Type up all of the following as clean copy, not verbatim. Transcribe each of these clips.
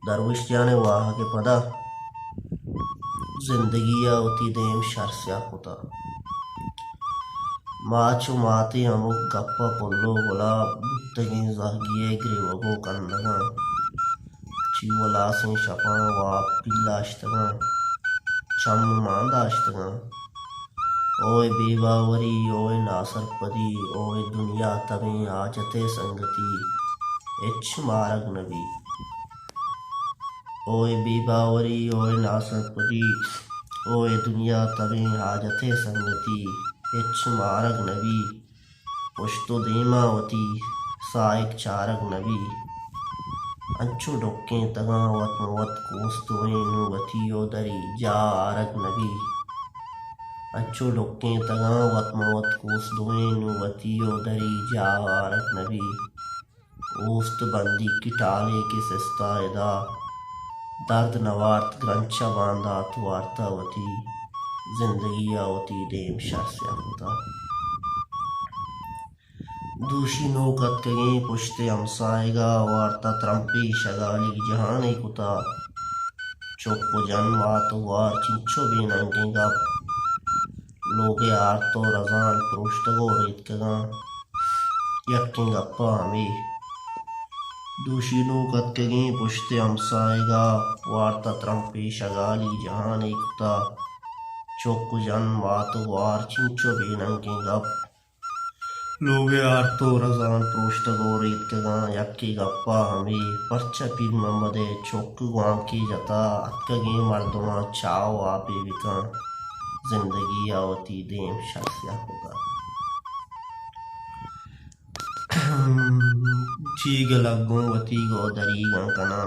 दरविश जाने वाह के पदा जिंदगी होती देम शर्स्या होता माचु माती अमुक गप्पा पुल्लो गुला बुत्तगी जहगिये ग्रीवगो कंदगा चिवलासें शपा वा पिल्लाश्तगा चम मांदाश्तगा ओए बेबावरी ओए नासरपदी ओए दुनिया तमें आजते संगति इच्छ मारग नबी ओए बेबावरी ओए नासरपदी ओए दुनिया तमें हाजते संगति इच्छ मारग नबी पुश्तो देमावती साइक चारग नबी अंचु डोक्के तगा वत मवत कोस्तुएनु वतियो दरी जा आरग नबी अंचु डोक्के तगा वत मवत कोस्तुएनु वतियो दरी जा आरग नबी ओस्त बंदी किटाले के सिस्तायदा दर्द नवार्त ग्रंचा बांधा तुआरतावती जिंदगी आवती देम शर्स्या होता दूषी नोकत कगे पुश्ते हमसाएगा वार्ता त्रंपी शगाली जहाने कुता चोको जन्मा तो वार चिंचो बेनंगेगा लोगे आर तो रजान पुरुष्टगो रेत कगा यक्के गप्पा हमें दूषी नोकत कगे पुश्ते हमसाएगा वार्ता त्रंपी शगाली जहाने कुता चोको जन्मा तो वार चिंचो बेनंगेगा लोग यार तो रजान प्रोष्ट गोरीत कगा यक्की गप्पा हमें परचा पीर ममदे चौक गुआं की जता अतकगे मर्दमा चाव आपे बिका जिंदगी आवती देम शर्स्या होगा चीग लगूं वती गो दरीगा कना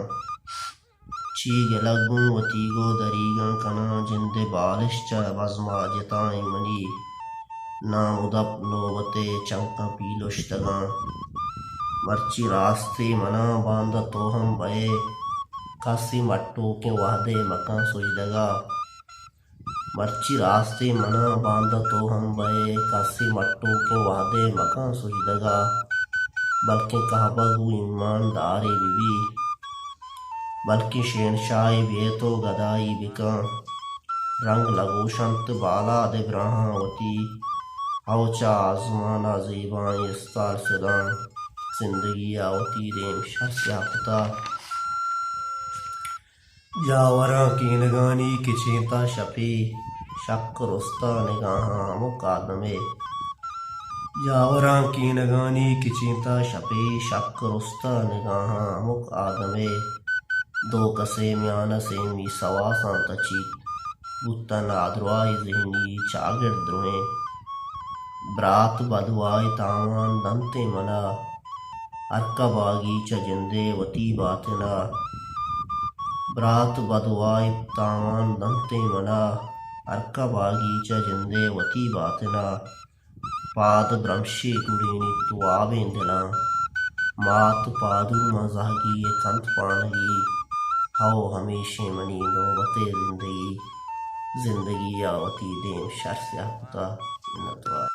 चीग लगूं वती गो दरीगा कना जिंदे बालिश च बजमा जताई मनी नाम उदप नोवते चंका पीलोश्तगा मर्ची रास्ते मना बांधा तो हम बये कासी मट्टो के वादे मकान सुजदगा मर्ची रास्ते मना बांधा तो हम बये कासी मट्टो के वादे मकान सुजदगा बल्कि कहबगु ईमानदारी बीबी बल्कि शहनशाही बे तो गदाई बिका रंग लगो शंत बाला दे ब्रहावती औचा आजमाना ज़ेबाएं इस्तार फिदां जिंदगी आवती देम शर्स्या होता जावरा की नगानी किचेता शपे शक रुस्ता निगाहां मुकादमे जावरा की नगानी किचेता शपे शक रुस्ता निगाहां मुकादमे दो कसे म्यान से मी सवासां तचीत बुत्तन आद्रवाई ज़हनी चागिर द्रोहें ब्रात बदवाय तावान दंते मना अर्का बागी च जिंदे वती बातना ब्रात बदवाय तावान दंते मना अर्का बागी च जिंदे वती बातना पाद ब्रह्मशे कुड़ीनी तुआबें दिला मात पादू मजागी ये कंत पानगी हाओ हमेशे मनी नोबते जिंदगी आवती देम शर्स्या होता।